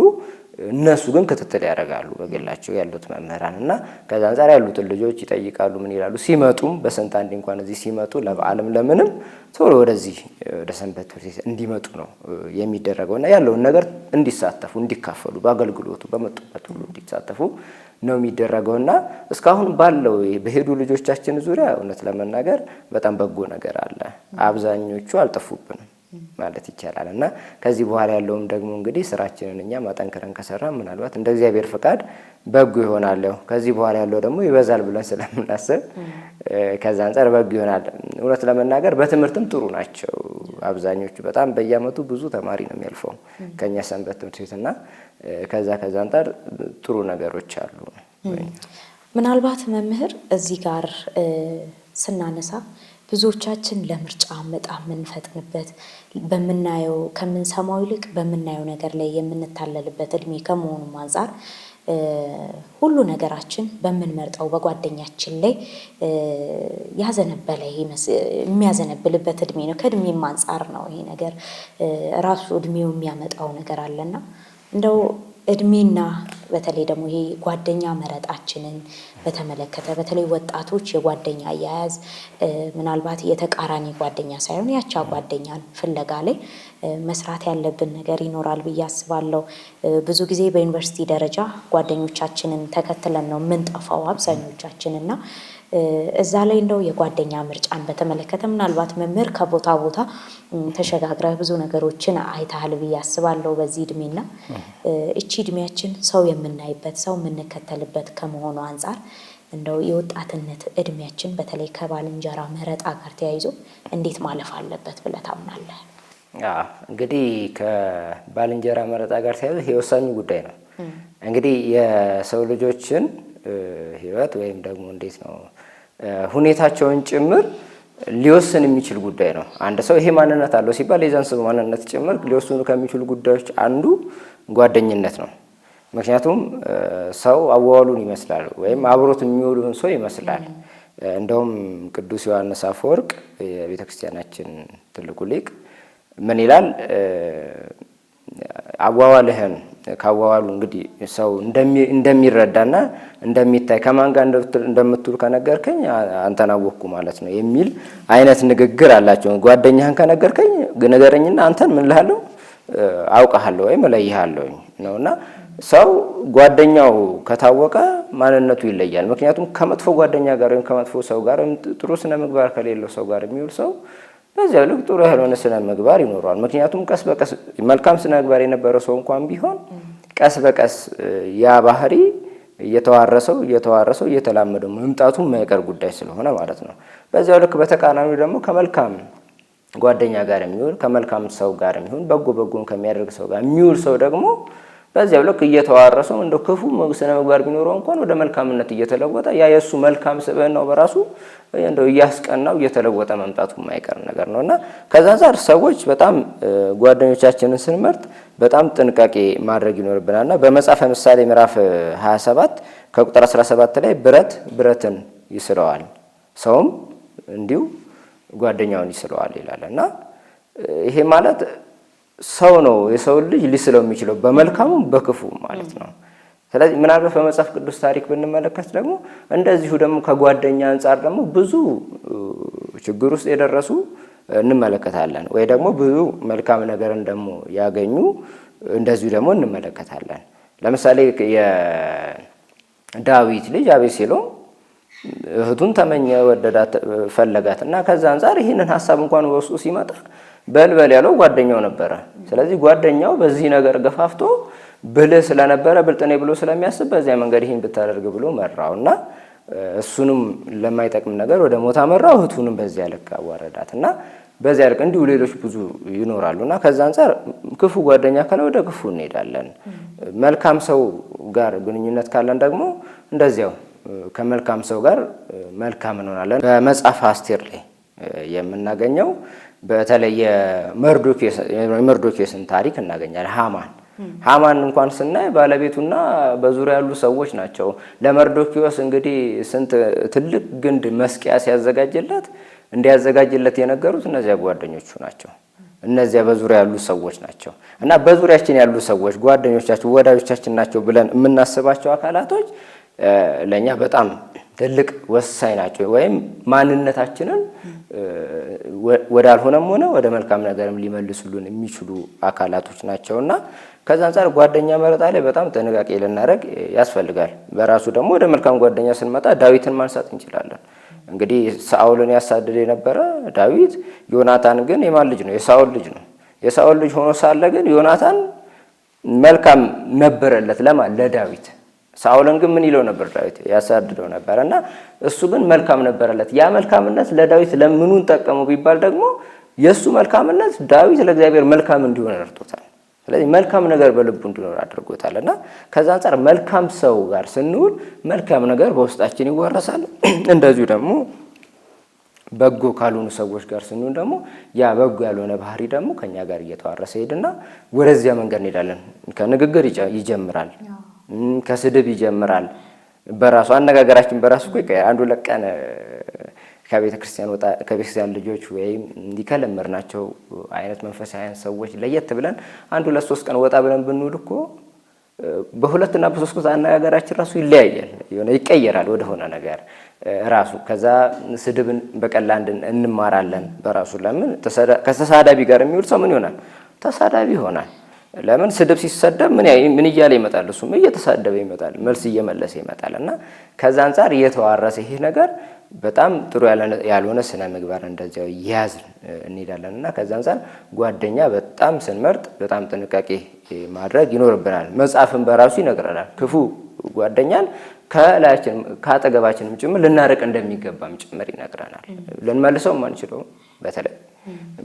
B: እነሱ ግን ክትትል ያደርጋሉ በግላቸው ያሉት መምህራን እና ከዛ አንፃር ያሉትን ልጆች ይጠይቃሉ። ምን ይላሉ? ሲመጡም በስንት አንድ እንኳን እዚህ ሲመጡ ለበዓልም ለምንም ቶሎ ወደዚህ ወደ ሰንበት ትምህርት ቤት እንዲመጡ ነው የሚደረገውና ያለውን ነገር እንዲሳተፉ እንዲካፈሉ በአገልግሎቱ በመጡበት ሁሉ እንዲሳተፉ ነው የሚደረገውና እስካሁን ባለው በሄዱ ልጆቻችን ዙሪያ እውነት ለመናገር በጣም በጎ ነገር አለ። አብዛኞቹ አልጠፉብንም ማለት ይቻላል እና ከዚህ በኋላ ያለውም ደግሞ እንግዲህ ስራችንን እኛ ማጠንከረን ከሰራ ምናልባት እንደ እግዚአብሔር ፍቃድ በጎ ይሆናል። ከዚህ በኋላ ያለው ደግሞ ይበዛል ብለን ስለምናስብ ከዛ አንፃር በጎ ይሆናል። እውነት ለመናገር በትምህርትም ጥሩ ናቸው አብዛኞቹ። በጣም በየአመቱ ብዙ ተማሪ ነው የሚያልፈው ከኛ ሰንበት ትምህርት ቤትና ከዛ አንፃር ጥሩ ነገሮች አሉ።
A: ምናልባት መምህር እዚህ ጋር ስናነሳ ብዙዎቻችን ለምርጫ በጣም የምንፈጥንበት በምናየው ከምንሰማው ይልቅ በምናየው ነገር ላይ የምንታለልበት እድሜ ከመሆኑም አንፃር ሁሉ ነገራችን በምንመርጠው በጓደኛችን ላይ ያዘነበለ የሚያዘነብልበት እድሜ ነው። ከእድሜም አንፃር ነው ይሄ ነገር ራሱ እድሜው የሚያመጣው ነገር አለና እንደው እድሜና በተለይ ደግሞ ይሄ ጓደኛ መረጣችንን በተመለከተ በተለይ ወጣቶች የጓደኛ አያያዝ ምናልባት የተቃራኒ ጓደኛ ሳይሆን ያቻ ጓደኛን ፍለጋ ላይ መስራት ያለብን ነገር ይኖራል ብዬ አስባለሁ። ብዙ ጊዜ በዩኒቨርሲቲ ደረጃ ጓደኞቻችንን ተከትለን ነው የምንጠፋው አብዛኞቻችንና እዛ ላይ እንደው የጓደኛ ምርጫን በተመለከተ ምናልባት መምህር ከቦታ ቦታ ተሸጋግረህ ብዙ ነገሮችን አይተሃል ብዬ አስባለሁ በዚህ እድሜና እቺ እድሜያችን ሰው የምናይበት ሰው የምንከተልበት ከመሆኑ አንፃር እንደው የወጣትነት እድሜያችን በተለይ ከባልንጀራ መረጣ ጋር ተያይዞ እንዴት ማለፍ አለበት ብለህ ታምናለህ?
B: እንግዲህ ከባልንጀራ መረጣ ጋር ተያይዞ ይሄ ወሳኙ ጉዳይ ነው። እንግዲህ የሰው ልጆችን ህይወት ወይም ደግሞ እንዴት ነው ሁኔታቸውን ጭምር ሊወስን የሚችል ጉዳይ ነው። አንድ ሰው ይሄ ማንነት አለው ሲባል የዛን ሰው ማንነት ጭምር ሊወስኑ ከሚችሉ ጉዳዮች አንዱ ጓደኝነት ነው። ምክንያቱም ሰው አዋዋሉን ይመስላል ወይም አብሮት የሚውሉን ሰው ይመስላል። እንደውም ቅዱስ ዮሐንስ አፈወርቅ የቤተክርስቲያናችን ትልቁ ሊቅ ምን ይላል? አዋዋልህን ካዋዋሉ እንግዲህ ሰው እንደሚረዳና እንደሚታይ ከማን ጋር እንደምትውል ከነገርከኝ አንተን አወቅኩ ማለት ነው የሚል አይነት ንግግር አላቸው። ጓደኛህን ከነገርከኝ ንገረኝና አንተን ምን እልሃለሁ አውቃለሁ ወይም እለይሃለሁ ነውና ሰው ጓደኛው ከታወቀ ማንነቱ ይለያል። ምክንያቱም ከመጥፎ ጓደኛ ጋር ወይም ከመጥፎ ሰው ጋር ጥሩ ስነ ምግባር ከሌለው ሰው ጋር የሚውል ሰው በዚያው ልክ ጥሩ ያልሆነ ስነ ምግባር ይኖረዋል። ምክንያቱም ቀስ በቀስ መልካም ስነ ምግባር የነበረው ሰው እንኳን ቢሆን ቀስ በቀስ ያ ባህሪ እየተዋረሰው እየተላመደው መምጣቱ የማይቀር ጉዳይ ስለሆነ ማለት ነው። በዚያው ልክ በተቃራኒው ደግሞ ከመልካም ጓደኛ ጋር የሚውል ከመልካም ሰው ጋር የሚሆን በጎን ከሚያደርግ ሰው ጋር የሚውል ሰው ደግሞ በዚያው ልክ እየተዋረሰው እንደው ክፉ ስነ ምግባር ቢኖረው እንኳን ወደ መልካምነት እየተለወጠ ያ የሱ መልካም ስብዕናው በራሱ እንደው እያስቀናው እየተለወጠ መምጣቱ የማይቀር ነገር ነውና ከዛ አንፃር ሰዎች በጣም ጓደኞቻችንን ስንመርጥ በጣም ጥንቃቄ ማድረግ ይኖርብናልና በመጽሐፈ ምሳሌ ምዕራፍ 27 ከቁጥር 17 ላይ ብረትን ይስለዋል ሰውም እንዲሁ ጓደኛውን ይስለዋል ይላልና ይሄ ማለት ሰው ነው የሰው ልጅ ሊስለው የሚችለው በመልካሙም በክፉም ማለት ነው። ስለዚህ ምናልባት በመጽሐፍ ቅዱስ ታሪክ ብንመለከት ደግሞ እንደዚሁ ደግሞ ከጓደኛ አንፃር ደግሞ ብዙ ችግር ውስጥ የደረሱ እንመለከታለን ወይ ደግሞ ብዙ መልካም ነገርን ደግሞ ያገኙ እንደዚሁ ደግሞ እንመለከታለን። ለምሳሌ የዳዊት ልጅ አቤሴሎም እህቱን ተመኘ፣ ወደዳት፣ ፈለጋት እና ከዛ አንፃር ይህንን ሐሳብ እንኳን በውስጡ ሲመጣ በልበል ያለው ጓደኛው ነበረ። ስለዚህ ጓደኛው በዚህ ነገር ገፋፍቶ ብልህ ስለነበረ ብልጥኔ ብሎ ስለሚያስብ በዚያ መንገድ ይህን ብታደርግ ብሎ መራውና እሱንም ለማይጠቅም ነገር ወደ ሞት አመራው፣ እህቱንም በዚያ ልክ አዋረዳትና በዚያ ልክ እንዲሁ ሌሎች ብዙ ይኖራሉና ከዛ አንፃር ክፉ ጓደኛ ካለ ወደ ክፉ እንሄዳለን። መልካም ሰው ጋር ግንኙነት ካለን ደግሞ እንደዚያው ከመልካም ሰው ጋር መልካም እንሆናለን። በመጽሐፈ አስቴር ላይ የምናገኘው በተለይ የመርዶክዮስን ታሪክ እናገኛለን። ሃማን እንኳን ስናይ ባለቤቱና በዙሪያ ያሉ ሰዎች ናቸው። ለመርዶክዮስ እንግዲህ ስንት ትልቅ ግንድ መስቂያ እንዲያዘጋጅለት የነገሩት እነዚያ ጓደኞቹ ናቸው። እነዚያ በዙሪያ ያሉ ሰዎች ናቸው እና በዙሪያችን ያሉ ሰዎች ጓደኞቻችን፣ ወዳጆቻችን ናቸው ብለን የምናስባቸው አካላቶች ለኛ በጣም ትልቅ ወሳኝ ናቸው። ወይም ማንነታችንን ወዳልሆነም ሆነ ወደ መልካም ነገርም ሊመልሱልን የሚችሉ አካላቶች ናቸውና ከዛ አንፃር ጓደኛ መረጣ ላይ በጣም ጥንቃቄ ልናደርግ ያስፈልጋል። በራሱ ደግሞ ወደ መልካም ጓደኛ ስንመጣ ዳዊትን ማንሳት እንችላለን። እንግዲህ ሳኦልን ያሳድድ የነበረ ዳዊት፣ ዮናታን ግን የማን ልጅ ነው? የሳኦል ልጅ ነው። የሳኦል ልጅ ሆኖ ሳለ ግን ዮናታን መልካም ነበረለት ለማን? ለዳዊት። ሳኦልን ግን ምን ይለው ነበር? ዳዊት ያሳድደው ነበር እና እሱ ግን መልካም ነበረለት። ያ መልካምነት ለዳዊት ለምኑን ጠቀመው ቢባል ደግሞ የእሱ መልካምነት ዳዊት ለእግዚአብሔር መልካም እንዲሆን ረድቶታል። ስለዚህ መልካም ነገር በልቡ እንዲኖር አድርጎታልና ከዛ አንፃር መልካም ሰው ጋር ስንውል መልካም ነገር በውስጣችን ይወረሳል። እንደዚሁ ደግሞ በጎ ካልሆኑ ሰዎች ጋር ስንውል ደግሞ ያ በጎ ያልሆነ ባህሪ ደግሞ ከኛ ጋር እየተዋረሰ ሄድና ወደዚያ መንገድ እንሄዳለን። ከንግግር ይጀምራል፣ ከስድብ ይጀምራል። በራሱ አነጋገራችን በራሱ እኮ ይቀየራል። አንዱ ለቀን ከቤተክርስቲያን ልጆች ወይም እንዲከለመርናቸው አይነት መንፈሳውያን ሰዎች ለየት ብለን 1-2-3 ቀን ወጣ ብለን ብንውል እኮ በሁለትና በሶስት ቀን አነጋገራችን ራሱ ይለያያል፣ ይቀየራል ወደሆነ ነገር ራሱ። ከዛ ስድብን በቀላል እንማራለን በራሱ። ለምን ከተሳዳቢ ጋር የሚውል ሰው ምን ይሆናል? ተሳዳቢ ይሆናል። ለምን ስድብ ሲሰደብ ምን እያለ ይመጣል? እሱም እየተሳደበ ይመጣል፣ መልስ እየመለሰ ይመጣል። እና ከዛ አንፃር እየተዋረሰ ይሄ ነገር በጣም ጥሩ ያልሆነ ስነ ምግባር እንደዚያው ይያዝ እንሄዳለን። እና ከዛ አንፃር ጓደኛ በጣም ስንመርጥ በጣም ጥንቃቄ ማድረግ ይኖርብናል። መጽሐፍን በራሱ ይነግረናል። ክፉ ጓደኛን ከላያችን ከአጠገባችንም ጭምር ልናርቅ እንደሚገባም ጭምር ይነግረናል። ልንመልሰው ማንችለው በተለይ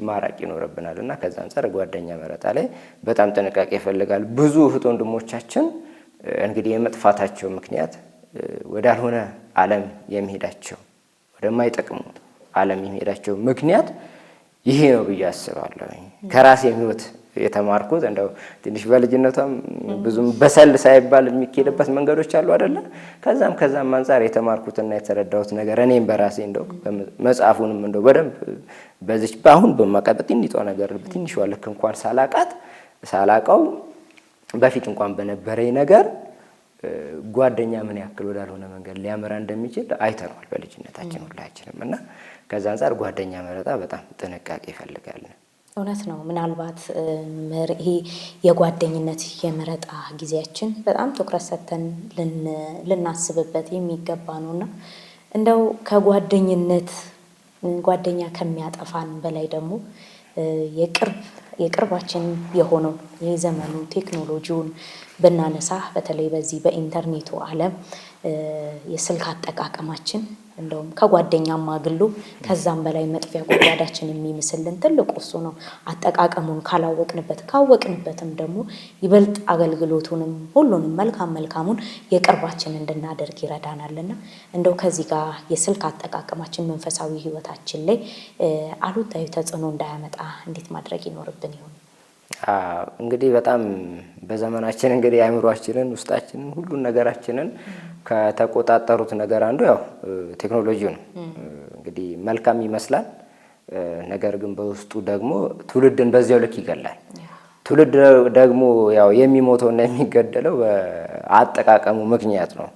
B: ማራቅ ይኖርብናል። እና ከዛ አንፃር ጓደኛ መረጣ ላይ በጣም ጥንቃቄ ይፈልጋል። ብዙ እህት ወንድሞቻችን እንግዲህ የመጥፋታቸው ምክንያት ወዳልሆነ ዓለም የሚሄዳቸው ወደማይጠቅሙ ዓለም የሚሄዳቸው ምክንያት ይሄ ነው ብዬ አስባለሁ። ከራሴ ሕይወት የተማርኩት እንደው ትንሽ በልጅነቷም ብዙም በሰል ሳይባል የሚኬድበት መንገዶች አሉ አይደለ? ከዛም አንፃር የተማርኩትና የተረዳሁት ነገር እኔም በራሴ እንደው መጽሐፉንም እንደው በደንብ በዚች በአሁን በማቀበት እንዲጧ ነገር በትንሿ ልክ እንኳን ሳላቀው በፊት እንኳን በነበረኝ ነገር ጓደኛ ምን ያክል ወዳልሆነ መንገድ ሊያመራ እንደሚችል አይተነዋል በልጅነታችን ሁላችንም። እና ከዛ አንፃር ጓደኛ መረጣ በጣም ጥንቃቄ ይፈልጋል።
A: እውነት ነው። ምናልባት ይሄ የጓደኝነት የመረጣ ጊዜያችን በጣም ትኩረት ሰጥተን ልናስብበት የሚገባ ነውና እንደው ከጓደኝነት ጓደኛ ከሚያጠፋን በላይ ደግሞ የቅርባችን የሆነው የዘመኑ ቴክኖሎጂውን ብናነሳ በተለይ በዚህ በኢንተርኔቱ ዓለም የስልክ አጠቃቀማችን እንደውም ከጓደኛም አግሎ ከዛም በላይ መጥፊያ ጉዳዳችን የሚመስልን ትልቁ እሱ ነው። አጠቃቀሙን ካወቅንበትም ደግሞ ይበልጥ አገልግሎቱንም ሁሉንም መልካሙን የቅርባችን እንድናደርግ ይረዳናልና እንደው ከዚህ ጋር የስልክ አጠቃቀማችን መንፈሳዊ ሕይወታችን ላይ አሉታዊ ተጽዕኖ እንዳያመጣ እንዴት ማድረግ ይኖርብን ይሆን?
B: እንግዲህ በጣም በዘመናችን እንግዲህ አእምሯችንን ውስጣችንን ሁሉን ነገራችንን ከተቆጣጠሩት ነገር አንዱ ያው ቴክኖሎጂው ነው። እንግዲህ መልካም ይመስላል፣ ነገር ግን በውስጡ ደግሞ ትውልድን በዚያው ልክ ይገላል። ትውልድ ደግሞ ያው የሚሞተውና የሚገደለው በአጠቃቀሙ ምክንያት ነው።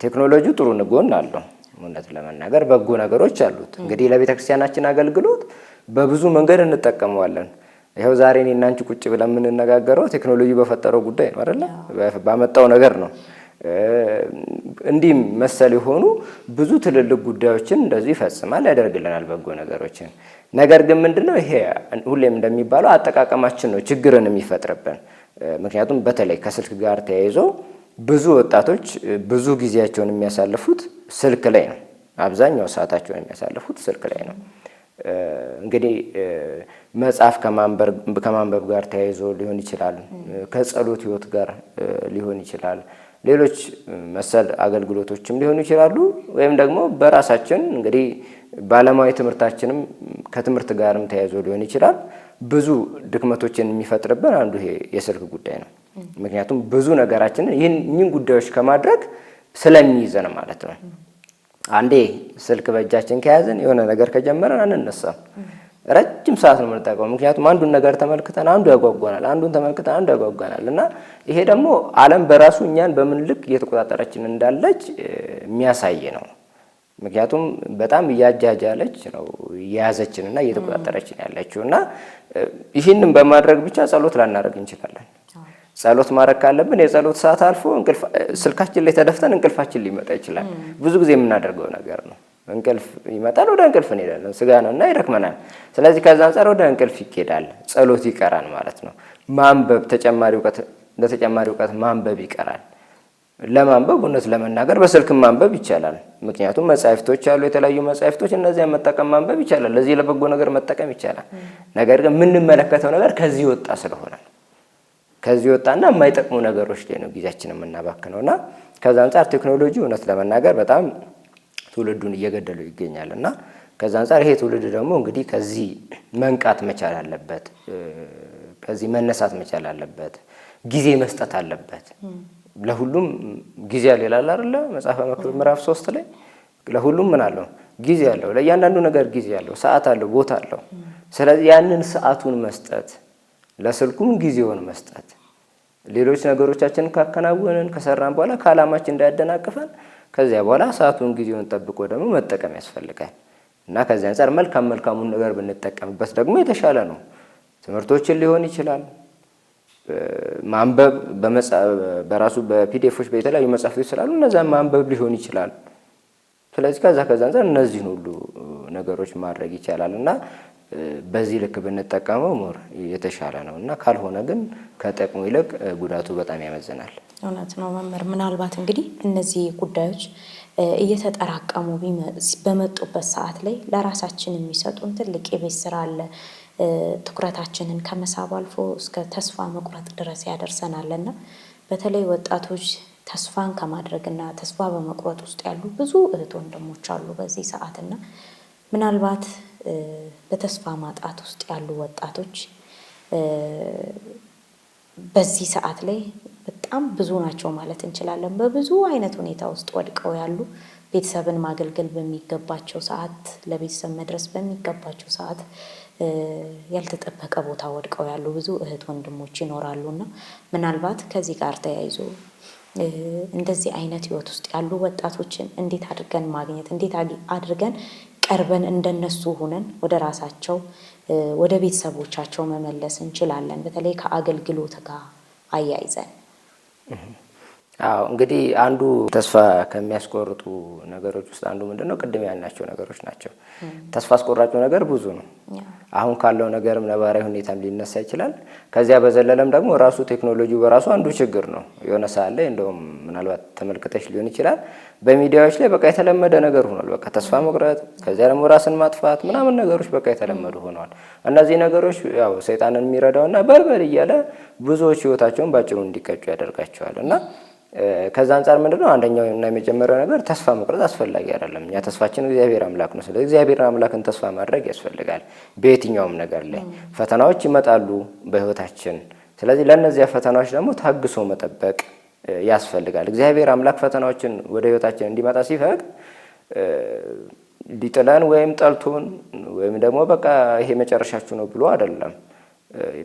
B: ቴክኖሎጂው ጥሩ ጎን አለው፣ እውነት ለመናገር በጎ ነገሮች አሉት። እንግዲህ ለቤተክርስቲያናችን አገልግሎት በብዙ መንገድ እንጠቀመዋለን። ይሄው ዛሬ እኔና አንቺ ቁጭ ብለን የምንነጋገረው ቴክኖሎጂ በፈጠረው ጉዳይ ነው አይደል? ባመጣው ነገር ነው። እንዲህ መሰል የሆኑ ብዙ ትልልቅ ጉዳዮችን እንደዚህ ይፈጽማል፣ ያደርግልናል በጎ ነገሮችን። ነገር ግን ምንድነው ይሄ ሁሌም እንደሚባለው አጠቃቀማችን ነው ችግርን የሚፈጥርብን። ምክንያቱም በተለይ ከስልክ ጋር ተያይዞ ብዙ ወጣቶች ብዙ ጊዜያቸውን የሚያሳልፉት ስልክ ላይ ነው። አብዛኛው ሰዓታቸውን የሚያሳልፉት ስልክ ላይ ነው። እንግዲህ መጽሐፍ ከማንበብ ጋር ተያይዞ ሊሆን ይችላል፣ ከጸሎት ሕይወት ጋር ሊሆን ይችላል፣ ሌሎች መሰል አገልግሎቶችም ሊሆኑ ይችላሉ። ወይም ደግሞ በራሳችን እንግዲህ ባለማዊ ትምህርታችንም ከትምህርት ጋርም ተያይዞ ሊሆን ይችላል። ብዙ ድክመቶችን የሚፈጥርብን አንዱ ይሄ የስልክ ጉዳይ ነው። ምክንያቱም ብዙ ነገራችንን ይህን ጉዳዮች ከማድረግ ስለሚይዘን ማለት ነው። አንዴ ስልክ በእጃችን ከያዝን የሆነ ነገር ከጀመረን አንነሳም። ረጅም ሰዓት ነው የምንጠቀመው። ምክንያቱም አንዱን ነገር ተመልክተን አንዱ ያጓጓናል፣ አንዱን ተመልክተን አንዱ ያጓጓናል። እና ይሄ ደግሞ ዓለም በራሱ እኛን በምን ልክ እየተቆጣጠረችን እንዳለች የሚያሳይ ነው። ምክንያቱም በጣም እያጃጃለች ነው እየያዘችን እና እየተቆጣጠረችን ያለችው። እና ይህንን በማድረግ ብቻ ጸሎት ላናደርግ እንችላለን። ጸሎት ማድረግ ካለብን የጸሎት ሰዓት አልፎ ስልካችን ላይ ተደፍተን እንቅልፋችን ሊመጣ ይችላል። ብዙ ጊዜ የምናደርገው ነገር ነው። እንቅልፍ ይመጣል፣ ወደ እንቅልፍ እንሄዳለን። ስጋ ነውና ይደክመናል። ስለዚህ ከዛ አንፃር ወደ እንቅልፍ ይኬዳል፣ ጸሎት ይቀራል ማለት ነው። ማንበብ ለተጨማሪ እውቀት ማንበብ ይቀራል። ለማንበብ እውነት ለመናገር በስልክም ማንበብ ይቻላል። ምክንያቱም መጻሕፍቶች አሉ፣ የተለያዩ መጻሕፍቶች፣ እነዚያን መጠቀም ማንበብ ይቻላል። ለዚህ ለበጎ ነገር መጠቀም ይቻላል። ነገር ግን የምንመለከተው ነገር ከዚህ ወጣ ስለሆነ ከዚህ ወጣና የማይጠቅሙ ነገሮች ላይ ነው ጊዜያችንን የምናባክነውና ከዛ አንፃር ቴክኖሎጂ እውነት ለመናገር በጣም ትውልዱን እየገደለው ይገኛል። እና ከዛ አንፃር ይሄ ትውልድ ደግሞ እንግዲህ ከዚህ መንቃት መቻል አለበት፣ ከዚህ መነሳት መቻል አለበት፣ ጊዜ መስጠት አለበት። ለሁሉም ጊዜ አለ ይላል አይደል? መጽሐፈ መክብብ ምዕራፍ 3 ላይ ለሁሉም ምን አለው? ጊዜ አለው። ለእያንዳንዱ ነገር ጊዜ አለው፣ ሰዓት አለው፣ ቦታ አለው። ስለዚህ ያንን ሰዓቱን መስጠት፣ ለስልኩም ጊዜውን መስጠት፣ ሌሎች ነገሮቻችንን ካከናወንን ከሰራን በኋላ ከዓላማችን እንዳያደናቅፈን ከዚያ በኋላ ሰዓቱን ጊዜውን ጠብቆ ደግሞ መጠቀም ያስፈልጋል። እና ከዚህ አንፃር መልካሙን ነገር ብንጠቀምበት ደግሞ የተሻለ ነው። ትምህርቶችን ሊሆን ይችላል፣ ማንበብ በራሱ በፒዲኤፎች በተለያዩ መጽሐፍቶች ስላሉ እነዛን ማንበብ ሊሆን ይችላል። ስለዚህ ከዛ አንፃር እነዚህን ሁሉ ነገሮች ማድረግ ይቻላል እና በዚህ ልክ ብንጠቀመው ሞር የተሻለ ነው እና ካልሆነ ግን ከጥቅሙ ይልቅ ጉዳቱ በጣም ያመዝናል።
A: እውነት ነው መምህር። ምናልባት እንግዲህ እነዚህ ጉዳዮች እየተጠራቀሙ በመጡበት ሰዓት ላይ ለራሳችን የሚሰጡን ትልቅ የቤት ስራ አለ። ትኩረታችንን ከመሳብ አልፎ እስከ ተስፋ መቁረጥ ድረስ ያደርሰናልና በተለይ ወጣቶች ተስፋን ከማድረግና ተስፋ በመቁረጥ ውስጥ ያሉ ብዙ እህት ወንድሞች አሉ በዚህ ሰዓትና ምናልባት በተስፋ ማጣት ውስጥ ያሉ ወጣቶች በዚህ ሰዓት ላይ በጣም ብዙ ናቸው ማለት እንችላለን። በብዙ አይነት ሁኔታ ውስጥ ወድቀው ያሉ ቤተሰብን ማገልገል በሚገባቸው ሰዓት፣ ለቤተሰብ መድረስ በሚገባቸው ሰዓት ያልተጠበቀ ቦታ ወድቀው ያሉ ብዙ እህት ወንድሞች ይኖራሉና ምናልባት ከዚህ ጋር ተያይዞ እንደዚህ አይነት ህይወት ውስጥ ያሉ ወጣቶችን እንዴት አድርገን ማግኘት፣ እንዴት አድርገን ቀርበን እንደነሱ ሆነን ወደ ራሳቸው ወደ ቤተሰቦቻቸው መመለስ እንችላለን? በተለይ ከአገልግሎት ጋር አያይዘን።
B: አዎ እንግዲህ አንዱ ተስፋ ከሚያስቆርጡ ነገሮች ውስጥ አንዱ ምንድነው ቅድም ያልናቸው ነገሮች ናቸው። ተስፋ አስቆራጩ ነገር ብዙ ነው። አሁን ካለው ነገርም ነባራዊ ሁኔታም ሊነሳ ይችላል። ከዚያ በዘለለም ደግሞ ራሱ ቴክኖሎጂው በራሱ አንዱ ችግር ነው። የሆነ ሰዓት ላይ እንደውም ምናልባት ተመልክተሽ ሊሆን ይችላል በሚዲያዎች ላይ በቃ የተለመደ ነገር ሆኗል። በቃ ተስፋ መቁረጥ፣ ከዚያ ደግሞ ራስን ማጥፋት ምናምን ነገሮች በቃ የተለመዱ ሆነዋል። እነዚህ ነገሮች ያው ሰይጣንን የሚረዳውና በልበል እያለ ብዙዎች ህይወታቸውን ባጭሩ እንዲቀጩ ያደርጋቸዋል እና ከዛ አንፃር ምንድነው አንደኛው እና የመጀመሪያው ነገር ተስፋ መቁረጥ አስፈላጊ አይደለም። እኛ ተስፋችን እግዚአብሔር አምላክ ነው። ስለዚህ እግዚአብሔር አምላክን ተስፋ ማድረግ ያስፈልጋል። በየትኛውም ነገር ላይ ፈተናዎች ይመጣሉ በህይወታችን። ስለዚህ ለነዚያ ፈተናዎች ደግሞ ታግሶ መጠበቅ ያስፈልጋል። እግዚአብሔር አምላክ ፈተናዎችን ወደ ህይወታችን እንዲመጣ ሲፈቅድ ሊጥለን ወይም ጠልቶን ወይም ደግሞ በቃ ይሄ መጨረሻችሁ ነው ብሎ አይደለም።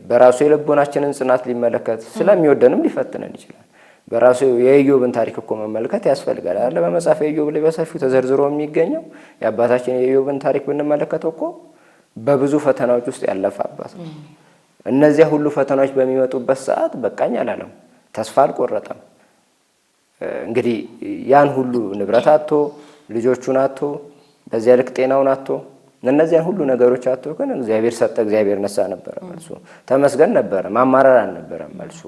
B: በራሱ የልቦናችንን ጽናት ሊመለከት ስለሚወደንም ሊፈትነን ይችላል። በራሱ የኢዮብን ታሪክ እኮ መመልከት ያስፈልጋል አይደል? በመጽሐፈ ኢዮብ ላይ በሰፊው ተዘርዝሮ የሚገኘው የአባታችን የኢዮብን ታሪክ ብንመለከተው እኮ በብዙ ፈተናዎች ውስጥ ያለፈ አባት ነው። እነዚያ ሁሉ ፈተናዎች በሚመጡበት ሰዓት በቃኝ አላለም፣ ተስፋ አልቆረጠም። እንግዲህ ያን ሁሉ ንብረት አጥቶ ልጆቹን አጥቶ በዚያ ልክ ጤናውን አጥቶ እነዚያን ሁሉ ነገሮች አጥቶ ግን እግዚአብሔር ሰጠ እግዚአብሔር ነሳ ነበረ መልሱ። ተመስገን ነበረ፣ ማማረር አልነበረም መልሱ።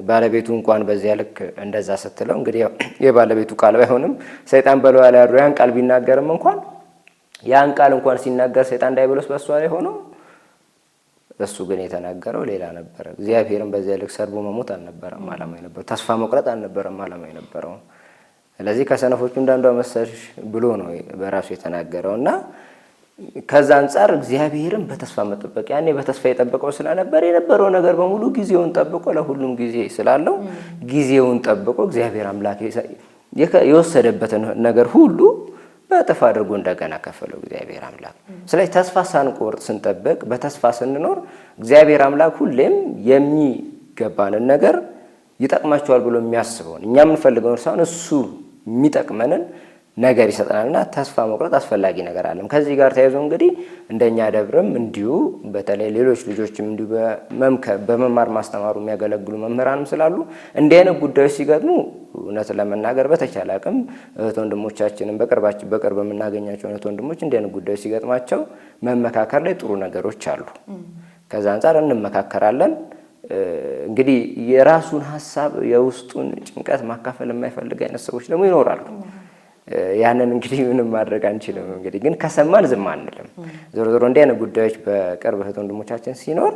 B: ባለቤቱ እንኳን በዚያ ልክ እንደዛ ስትለው እንግዲህ የባለቤቱ ቃል ባይሆንም ሰይጣን በለዋ ላይ ያለው ያን ቃል ቢናገርም እንኳን ያን ቃል እንኳን ሲናገር ሰይጣን ዳይብሎስ በሷ ላይ ሆኖ እሱ ግን የተናገረው ሌላ ነበር። እግዚአብሔርን በዚያ ልክ ሰርቦ መሞት አልነበረም ዓላማው የነበረው፣ ተስፋ መቁረጥ አልነበረም ዓላማው የነበረው። ስለዚህ ከሰነፎቹ እንዳንዷ መሰልሽ ብሎ ነው በራሱ የተናገረውና ከዛ አንፃር እግዚአብሔርን በተስፋ መጠበቅ ያኔ በተስፋ የጠበቀው ስለነበር የነበረው ነገር በሙሉ ጊዜውን ጠብቆ ለሁሉም ጊዜ ስላለው ጊዜውን ጠብቆ እግዚአብሔር አምላክ የወሰደበትን ነገር ሁሉ በጥፍ አድርጎ እንደገና ከፈለው እግዚአብሔር አምላክ። ስለዚህ ተስፋ ሳንቆርጥ ስንጠብቅ በተስፋ ስንኖር እግዚአብሔር አምላክ ሁሌም የሚገባንን ነገር ይጠቅማቸዋል ብሎ የሚያስበውን እኛ የምንፈልገውን ሳይሆን እሱ የሚጠቅመንን ነገር ይሰጠናልና ተስፋ መቁረጥ አስፈላጊ ነገር አለም። ከዚህ ጋር ተያይዞ እንግዲህ እንደኛ ደብርም እንዲሁ በተለይ ሌሎች ልጆችም እንዲሁ በመማር ማስተማሩ የሚያገለግሉ መምህራንም ስላሉ እንዲህ አይነት ጉዳዮች ሲገጥሙ እውነት ለመናገር በተቻለ አቅም እህት ወንድሞቻችንን በቅርብ የምናገኛቸው እህት ወንድሞች እንዲህ አይነት ጉዳዮች ሲገጥማቸው መመካከር ላይ ጥሩ ነገሮች አሉ። ከዛ አንፃር እንመካከራለን። እንግዲህ የራሱን ሀሳብ የውስጡን ጭንቀት ማካፈል የማይፈልግ አይነት ሰዎች ደግሞ ይኖራሉ። ያንን እንግዲህ ምንም ማድረግ አንችልም። እንግዲህ ግን ከሰማን ዝም አንልም። ዞሮ ዞሮ እንዲህ አይነት ጉዳዮች በቅርብ እህት ወንድሞቻችን ሲኖር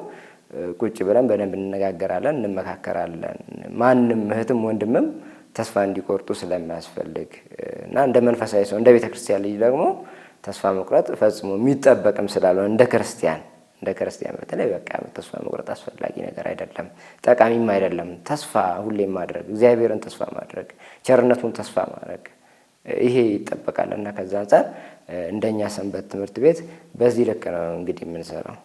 B: ቁጭ ብለን በደንብ እንነጋገራለን፣ እንመካከራለን። ማንም እህትም ወንድምም ተስፋ እንዲቆርጡ ስለማያስፈልግ እና እንደ መንፈሳዊ ሰው እንደ ቤተክርስቲያን ልጅ ደግሞ ተስፋ መቁረጥ ፈጽሞ የሚጠበቅም ስላልሆነ እንደ ክርስቲያን በተለይ በቃ ተስፋ መቁረጥ አስፈላጊ ነገር አይደለም፣ ጠቃሚም አይደለም። ተስፋ ሁሌም ማድረግ፣ እግዚአብሔርን ተስፋ ማድረግ፣ ቸርነቱን ተስፋ ማድረግ ይሄ ይጠበቃልና ከዛ አንፃር እንደኛ ሰንበት ትምህርት ቤት በዚህ ልክ ነው እንግዲህ የምንሰራው።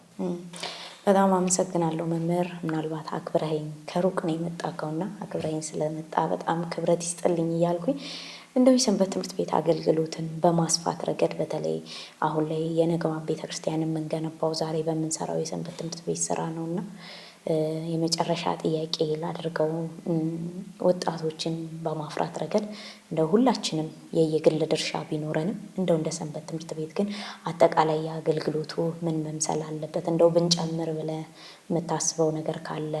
A: በጣም አመሰግናለሁ መምህር። ምናልባት አክብረኸኝ ከሩቅ ነው የመጣከውና አክብረኸኝ ስለመጣ በጣም ክብረት ይስጥልኝ እያልኩኝ እንደው የሰንበት ትምህርት ቤት አገልግሎትን በማስፋት ረገድ በተለይ አሁን ላይ የነገዋን ቤተክርስቲያን የምንገነባው ዛሬ በምንሰራው የሰንበት ትምህርት ቤት ስራ ነውና የመጨረሻ ጥያቄ ላድርገው። ወጣቶችን በማፍራት ረገድ እንደው ሁላችንም የየግል ድርሻ ቢኖረንም እንደው እንደ ሰንበት ትምህርት ቤት ግን አጠቃላይ የአገልግሎቱ ምን መምሰል አለበት እንደው ብንጨምር ብለህ የምታስበው ነገር ካለ፣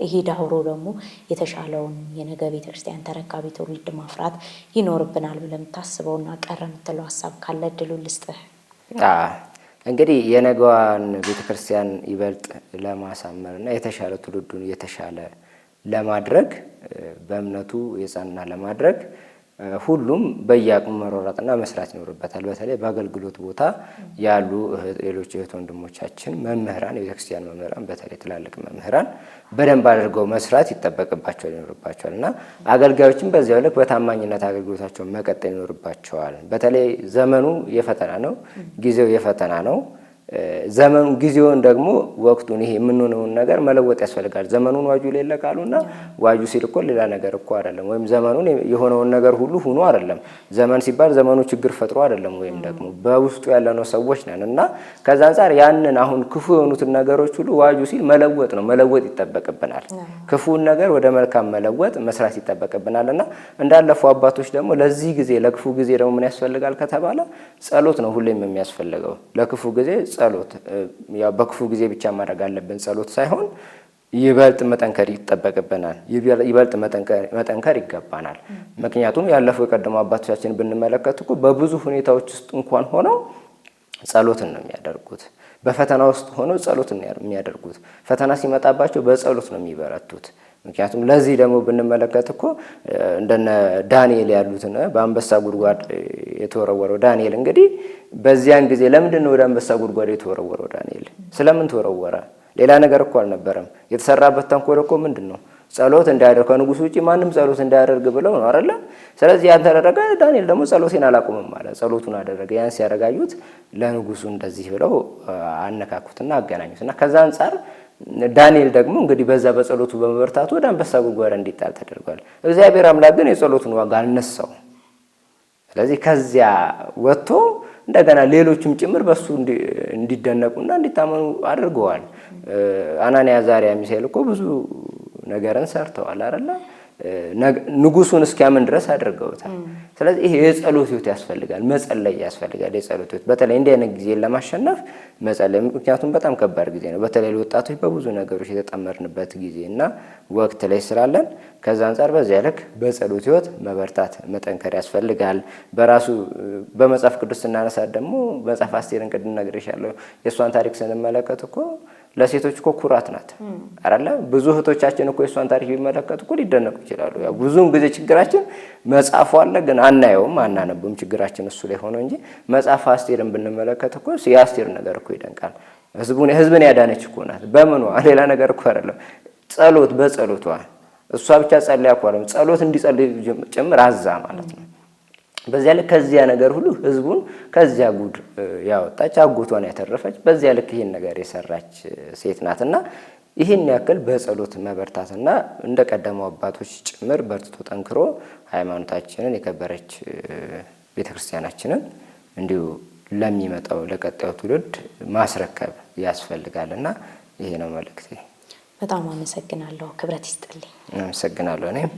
A: ይሄ ዳውሮ ደግሞ የተሻለውን የነገ ቤተክርስቲያን ተረካቢ ትውልድ ማፍራት ይኖርብናል ብለህ የምታስበውና ቀረ የምትለው ሀሳብ ካለ እድሉን ልስጥህ።
B: እንግዲህ የነገዋን ቤተክርስቲያን ይበልጥ ለማሳመርና የተሻለ ትውልዱን የተሻለ ለማድረግ በእምነቱ የጸና ለማድረግ ሁሉም በየአቅሙ መሯሯጥና መስራት ይኖርበታል። በተለይ በአገልግሎት ቦታ ያሉ ሌሎች እህት ወንድሞቻችን መምህራን፣ የቤተክርስቲያን መምህራን፣ በተለይ ትላልቅ መምህራን በደንብ አድርገው መስራት ይኖርባቸዋል እና አገልጋዮችም በዚያው ልክ በታማኝነት አገልግሎታቸውን መቀጠል ይኖርባቸዋል። በተለይ ዘመኑ የፈተና ነው፣ ጊዜው የፈተና ነው። ዘመኑ ጊዜውን ደግሞ ወቅቱን ይሄ የምንሆነውን ነገር መለወጥ ያስፈልጋል። ዘመኑን ዋጁ ሌለ ቃሉና ዋጁ ሲል እኮ ሌላ ነገር እኮ አይደለም። ወይም ዘመኑን የሆነውን ነገር ሁሉ ሁኑ አይደለም። ዘመን ሲባል ዘመኑ ችግር ፈጥሮ አይደለም። ወይም ደግሞ በውስጡ ያለነው ሰዎች ነን እና ከዛ አንፃር ያንን አሁን ክፉ የሆኑትን ነገሮች ሁሉ ዋጁ ሲል መለወጥ ነው፣ መለወጥ ይጠበቅብናል። ክፉን ነገር ወደ መልካም መለወጥ መስራት ይጠበቅብናል እና እንዳለፈው አባቶች ደግሞ ለዚህ ጊዜ ለክፉ ጊዜ ደግሞ ምን ያስፈልጋል ከተባለ ጸሎት ነው ሁሌም የሚያስፈልገው። ለክፉ ጊዜ ጸሎት፣ ያው በክፉ ጊዜ ብቻ ማድረግ አለብን ጸሎት ሳይሆን ይበልጥ መጠንከር ይጠበቅብናል። ይበልጥ መጠንከር ይገባናል። ምክንያቱም ያለፈው የቀደሙ አባቶቻችን ብንመለከት እኮ በብዙ ሁኔታዎች ውስጥ እንኳን ሆነው ጸሎትን ነው የሚያደርጉት። በፈተና ውስጥ ሆነው ጸሎትን ነው የሚያደርጉት። ፈተና ሲመጣባቸው በጸሎት ነው የሚበረቱት። ምክንያቱም ለዚህ ደግሞ ብንመለከት እኮ እንደነ ዳንኤል ያሉትን በአንበሳ ጉድጓድ የተወረወረው ዳንኤል እንግዲህ በዚያን ጊዜ ለምንድን ነው ወደ አንበሳ ጉድጓድ የተወረወረው ዳንኤል? ስለምን ተወረወረ? ሌላ ነገር እኮ አልነበረም። የተሰራበት ተንኮል እኮ ምንድን ነው? ጸሎት እንዳያደርግ ከንጉሱ ውጪ ማንም ጸሎት እንዳያደርግ ብለው ነው አይደለ? ስለዚህ ያን ተደረገ። ዳንኤል ደግሞ ጸሎቴን አላቆምም ማለት ጸሎቱን አደረገ። ያን ሲያረጋዩት ለንጉሱ እንደዚህ ብለው አነካኩትና አገናኙትና ከዛ አንፃር ዳንኤል ደግሞ እንግዲህ በዛ በጸሎቱ በመበርታቱ ወደ አንበሳ ጉድጓድ እንዲጣል ተደርጓል። እግዚአብሔር አምላክ ግን የጸሎቱን ዋጋ አልነሳው። ስለዚህ ከዚያ ወጥቶ እንደገና ሌሎችም ጭምር በሱ እንዲደነቁና እንዲታመኑ አድርገዋል። አናንያ፣ አዛርያ፣ ሚሳኤል እኮ ብዙ ነገርን ሰርተዋል አይደለ? ንጉሱን እስኪያምን ድረስ አድርገውታል። ስለዚህ ይሄ የጸሎት ህይወት ያስፈልጋል፣ መጸለይ ያስፈልጋል። የጸሎት ህይወት በተለይ እንዲህ አይነት ጊዜ ለማሸነፍ መጸለይ፣ ምክንያቱም በጣም ከባድ ጊዜ ነው። በተለይ ወጣቶች በብዙ ነገሮች የተጠመርንበት ጊዜ እና ወቅት ላይ ስላለን ከዛ አንፃር በዚያ ልክ በጸሎት ህይወት መበርታት መጠንከር ያስፈልጋል። በራሱ በመጽሐፍ ቅዱስ ስናነሳት ደግሞ መጽሐፍ አስቴርን ቅድም ነግሬሻለሁ። የእሷን ታሪክ ስንመለከት እኮ ለሴቶች እኮ ኩራት ናት አይደለ? ብዙ እህቶቻችን እኮ የእሷን ታሪክ ቢመለከቱ እኮ ሊደነቁ ይችላሉ። ያው ብዙውን ጊዜ ችግራችን መጽሐፉ አለ ግን አናየውም፣ አናነብም። ችግራችን እሱ ላይ ሆኖ እንጂ መጽሐፍ አስቴርን ብንመለከት እኮ የአስቴር ነገር እኮ ይደንቃል። ህዝብን ያዳነች እኮ ናት። በምኗ? ሌላ ነገር እኮ አይደለም። ጸሎት፣ በጸሎቷ እሷ ብቻ ጸልያ እኮ አይደለም፣ ጸሎት እንዲጸልይ ጭምር አዛ ማለት ነው። በዚያ ልክ ከዚያ ነገር ሁሉ ህዝቡን ከዚያ ጉድ ያወጣች አጎቷን ያተረፈች በዚያ ልክ ይሄን ነገር የሰራች ሴት ናትና ይሄን ያክል በጸሎት መበርታትና እንደ ቀደመው አባቶች ጭምር በርትቶ ጠንክሮ ሃይማኖታችንን የከበረች ቤተክርስቲያናችንን እንዲሁ ለሚመጣው ለቀጣዩ ትውልድ ማስረከብ ያስፈልጋልና ይሄ ነው መልእክቴ።
A: በጣም አመሰግናለሁ። ክብረት ይስጥልኝ።
B: አመሰግናለሁ እኔም።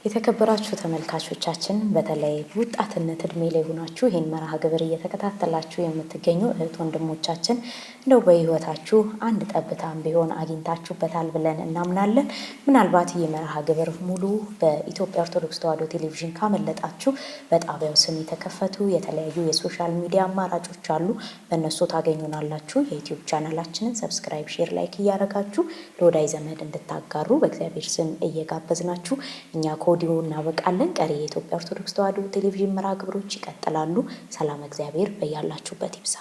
A: የተከበራችሁ ተመልካቾቻችን በተለይ በወጣትነት እድሜ ላይ ሆናችሁ ይህን መርሃ ግብር እየተከታተላችሁ የምትገኙ እህት ወንድሞቻችን እንደው በህይወታችሁ አንድ ጠብታም ቢሆን አግኝታችሁበታል ብለን እናምናለን። ምናልባት ይህ መርሃ ግብር ሙሉ በኢትዮጵያ ኦርቶዶክስ ተዋሕዶ ቴሌቪዥን ካመለጣችሁ በጣቢያው ስም የተከፈቱ የተለያዩ የሶሻል ሚዲያ አማራጮች አሉ። በእነሱ ታገኙናላችሁ። የዩቲዩብ ቻናላችንን ሰብስክራይብ፣ ሼር፣ ላይክ እያደረጋችሁ ለወዳጅ ዘመድ እንድታጋሩ በእግዚአብሔር ስም እየጋበዝናችሁ እኛ ከወዲሁ እናበቃለን። ቀሪ የኢትዮጵያ ኦርቶዶክስ ተዋሕዶ ቴሌቪዥን መርሃ ግብሮች ይቀጥላሉ። ሰላም እግዚአብሔር በያላችሁበት ይብዛ።